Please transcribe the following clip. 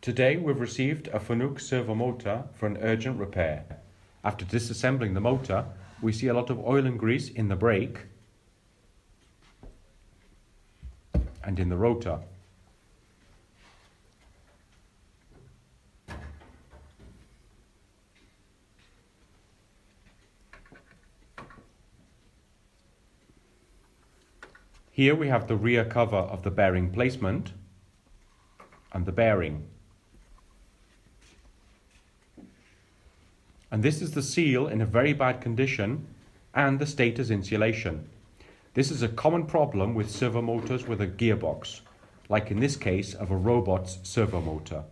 Today we've received a Fanuc servo motor for an urgent repair. After disassembling the motor, we see a lot of oil and grease in the brake and in the rotor. Here we have the rear cover of the bearing placement and the bearing. And this is the seal in a very bad condition and the stator's insulation. This is a common problem with servo motors with a gearbox, like in this case of a robot's servo motor.